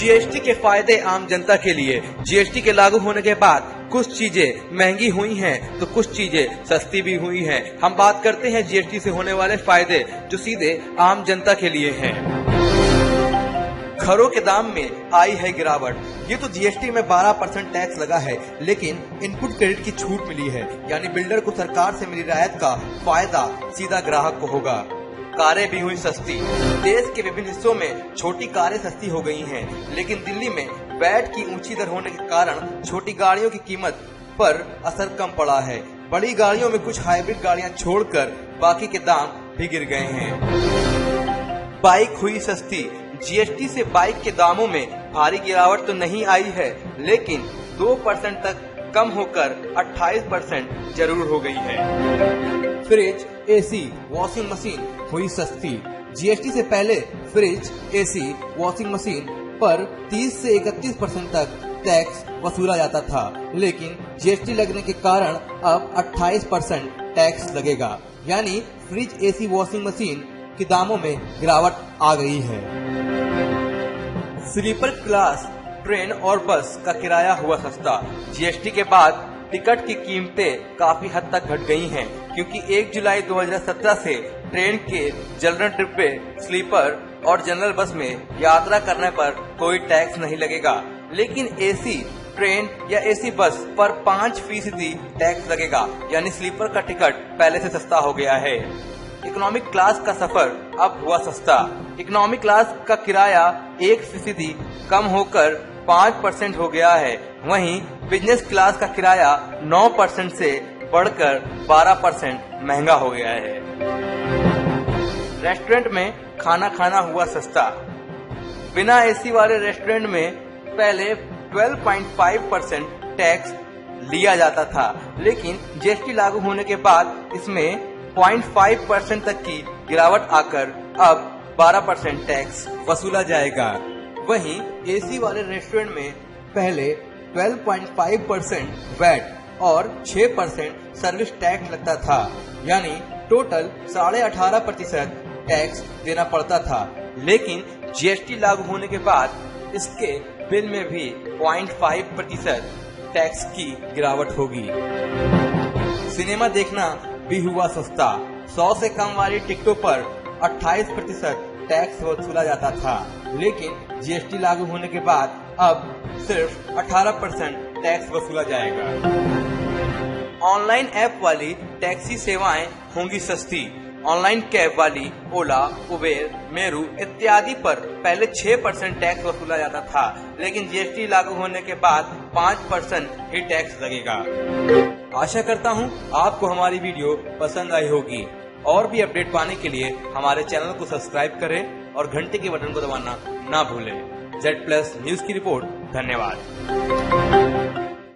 GST के फायदे आम जनता के लिए। जीएसटी के लागू होने के बाद कुछ चीजें महंगी हुई हैं तो कुछ चीजें सस्ती भी हुई हैं। हम बात करते हैं जीएसटी से होने वाले फायदे जो सीधे आम जनता के लिए हैं। घरों के दाम में आई है गिरावट। ये तो जीएसटी में 12% टैक्स लगा है, लेकिन इनपुट क्रेडिट की छूट मिली है, यानी बिल्डर को सरकार से मिली रियायत का फायदा सीधा ग्राहक को होगा। कारें भी हुई सस्ती। देश के विभिन्न हिस्सों में छोटी कारें सस्ती हो गई हैं, लेकिन दिल्ली में वैट की ऊंची दर होने के कारण छोटी गाड़ियों की कीमत पर असर कम पड़ा है। बड़ी गाड़ियों में कुछ हाइब्रिड गाड़ियां छोड़कर बाकी के दाम भी गिर गए हैं। बाइक हुई सस्ती। जीएसटी से बाइक के दामों में भारी गिरावट तो नहीं आई है, लेकिन 2% तक कम होकर 28% जरूर हो गई है। फ्रिज, एसी, वॉशिंग मशीन हुई सस्ती। जीएसटी से पहले फ्रिज, एसी, वॉशिंग मशीन पर 30 से 31% तक टैक्स वसूला जाता था, लेकिन जीएसटी लगने के कारण अब 28% टैक्स लगेगा, यानी फ्रिज, एसी, वॉशिंग मशीन के दामों में गिरावट आ गई है। स्लीपर क्लास ट्रेन और बस का किराया हुआ सस्ता। जीएसटी के बाद टिकट की कीमतें काफी हद तक घट गई हैं, क्योंकि 1 जुलाई 2017 से ट्रेन के जनरल डिब्बे, स्लीपर और जनरल बस में यात्रा करने पर कोई टैक्स नहीं लगेगा, लेकिन एसी ट्रेन या एसी बस पर 5% टैक्स लगेगा, यानी स्लीपर का टिकट पहले से सस्ता हो गया है। इकोनॉमिक क्लास का सफर अब हुआ सस्ता। इकोनॉमिक क्लास का किराया 1% कम होकर 5% हो गया है। वहीं बिजनेस क्लास का किराया 9% से बढ़कर 12% महंगा हो गया है। रेस्टोरेंट में खाना खाना हुआ सस्ता। बिना एसी वाले रेस्टोरेंट में पहले 12.5% टैक्स लिया जाता था, लेकिन जीएसटी लागू होने के बाद इसमें 0.5% तक की गिरावट आकर अब 12% टैक्स वसूला जाएगा। वहीं एसी वाले रेस्टोरेंट में पहले 12.5% वैट और 6% सर्विस टैक्स लगता था, यानी टोटल 18.5% टैक्स देना पड़ता था, लेकिन जीएसटी लागू होने के बाद इसके बिल में भी 0.5% टैक्स की गिरावट होगी। सिनेमा देखना भी हुआ सस्ता। 100 से कम वाली टिकटों पर 28% टैक्स वसूला जाता था, लेकिन जीएसटी लागू होने के बाद अब सिर्फ 18% टैक्स वसूला जाएगा। ऑनलाइन ऐप वाली टैक्सी सेवाएं होंगी सस्ती। ऑनलाइन कैब वाली ओला, उबेर, मेरू इत्यादि पर पहले 6% टैक्स वसूला जाता था, लेकिन जीएसटी लागू होने के बाद 5% ही टैक्स लगेगा। आशा करता हूं आपको हमारी वीडियो पसंद आई होगी। और भी अपडेट पाने के लिए हमारे चैनल को सब्सक्राइब करें और घंटे के बटन को दबाना ना भूलें। Z+ न्यूज की रिपोर्ट। धन्यवाद।